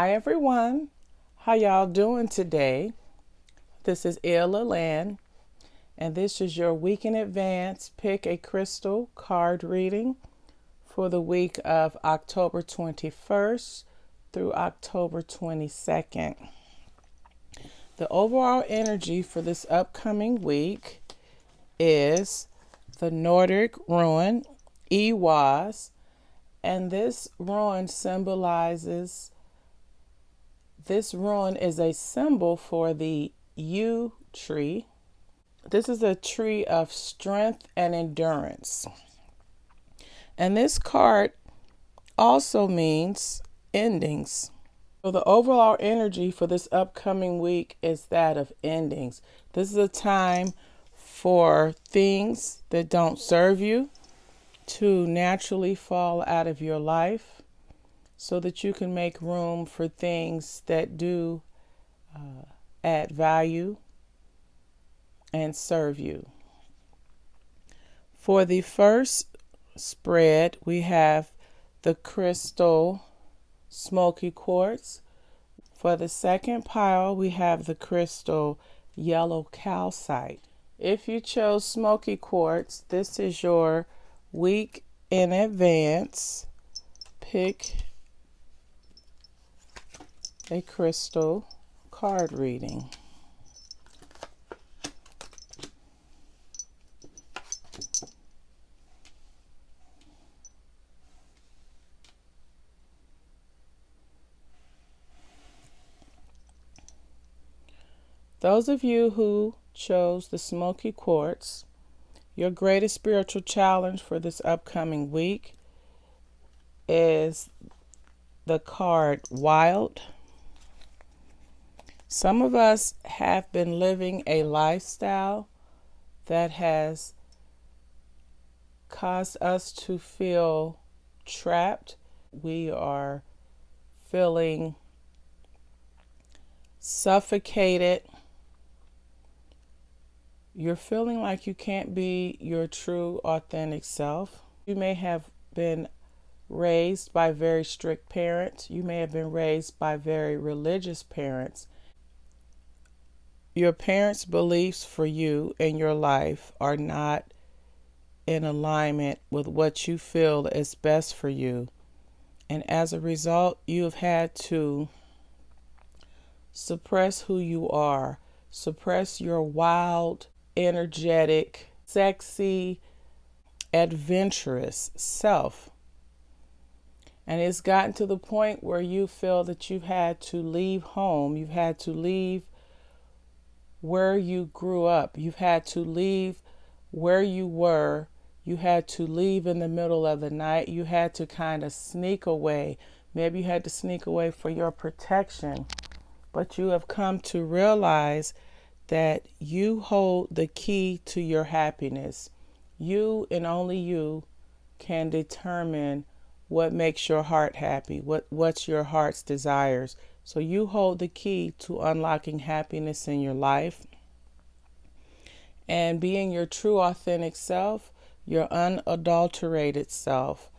Hi everyone, how y'all doing today? This is Ella Land, and this is your week in advance pick a crystal card reading for the week of October 21st through October 22nd. The overall energy for this upcoming week is the Nordic rune Ewas, and this rune is a symbol for the yew tree. This is a tree of strength and endurance. And this card also means endings. So the overall energy for this upcoming week is that of endings. This is a time for things that don't serve you to naturally fall out of your life so that you can make room for things that do add value and serve you. For the first spread, we have the crystal Smokey quartz. For the second pile, we have the crystal yellow calcite. If you chose Smokey quartz, this is your week in advance pick a crystal card reading. Those of you who chose the Smokey quartz, your greatest spiritual challenge for this upcoming week is the card Wild. Some of us have been living a lifestyle that has caused us to feel trapped. We are feeling suffocated. You're feeling like you can't be your true, authentic self. You may have been raised by very strict parents. You may have been raised by very religious parents. Your parents' beliefs for you and your life are not in alignment with what you feel is best for you. And as a result, you have had to suppress who you are, suppress your wild, energetic, sexy, adventurous self. And it's gotten to the point where you feel that you've had to leave home. You've had to leave where you grew up. You've had to leave where you were. You had to leave in the middle of the night. You had to kind of sneak away. Maybe you had to sneak away for your protection. But you have come to realize that you hold the key to your happiness. You and only you can determine what makes your heart happy, what's your heart's desires. So you hold the key to unlocking happiness in your life. And being your true authentic self, your unadulterated self,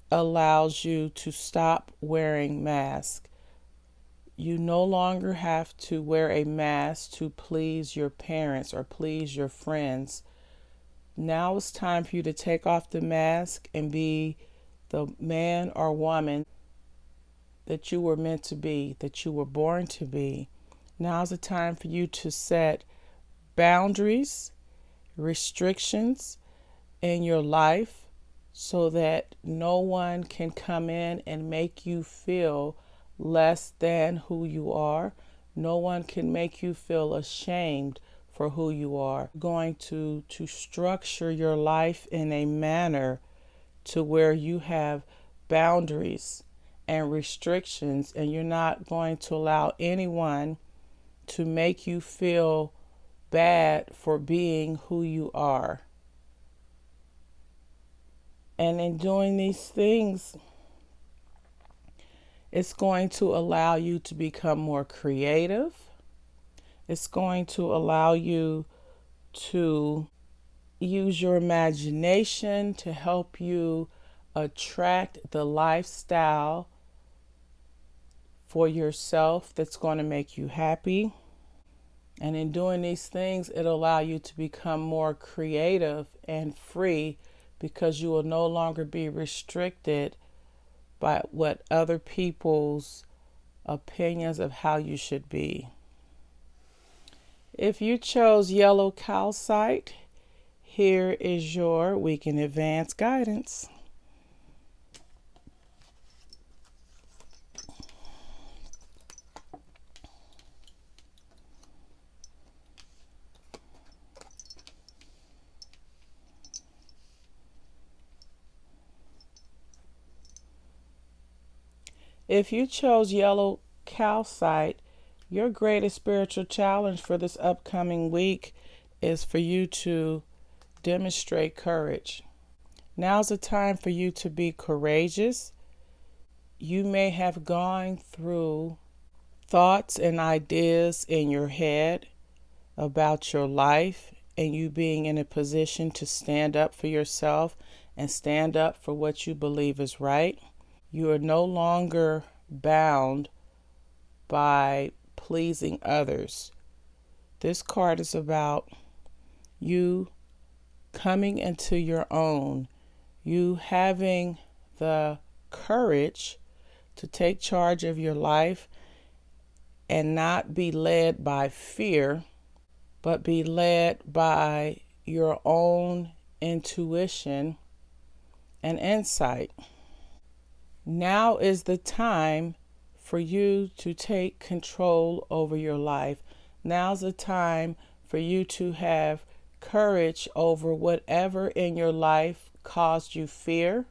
allows you to stop wearing masks. You no longer have to wear a mask to please your parents or please your friends. Now it's time for you to take off the mask and be the man or woman that you were meant to be, that you were born to be. Now's the time for you to set boundaries, restrictions in your life so that no one can come in and make you feel less than who you are. No one can make you feel ashamed for who you are. You're going to structure your life in a manner to where you have boundaries and restrictions, and you're not going to allow anyone to make you feel bad for being who you are. And in doing these things, it's going to allow you to become more creative. It's going to allow you to use your imagination to help you attract the lifestyle for yourself that's going to make you happy. And in doing these things, it'll allow you to become more creative and free, because you will no longer be restricted by what other people's opinions of how you should be. If you chose yellow calcite, here is your week in advance guidance. If you chose yellow calcite, your greatest spiritual challenge for this upcoming week is for you to demonstrate courage. Now's the time for you to be courageous. You may have gone through thoughts and ideas in your head about your life, and you being in a position to stand up for yourself and stand up for what you believe is right. You are no longer bound by pleasing others. This card is about you coming into your own, you having the courage to take charge of your life and not be led by fear, but be led by your own intuition and insight. Now is the time for you to take control over your life. Now's the time for you to have courage over whatever in your life caused you fear,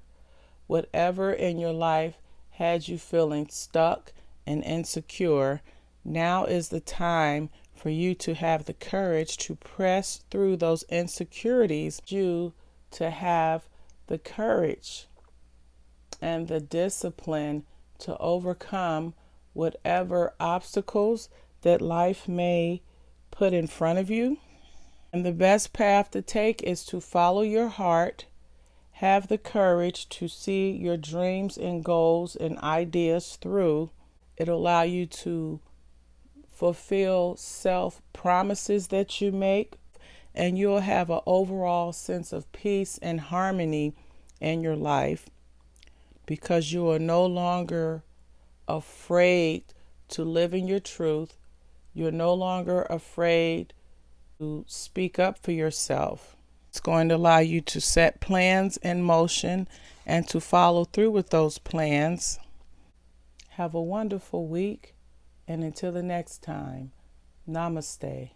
whatever in your life had you feeling stuck and insecure. Now is the time for you to have the courage to press through those insecurities, you to have the courage and the discipline to overcome whatever obstacles that life may put in front of you. And the best path to take is to follow your heart, have the courage to see your dreams and goals and ideas through. It'll allow you to fulfill self-promises that you make, and you'll have an overall sense of peace and harmony in your life, because you are no longer afraid to live in your truth. You're no longer afraid to speak up for yourself. It's going to allow you to set plans in motion and to follow through with those plans. Have a wonderful week, and until the next time, namaste.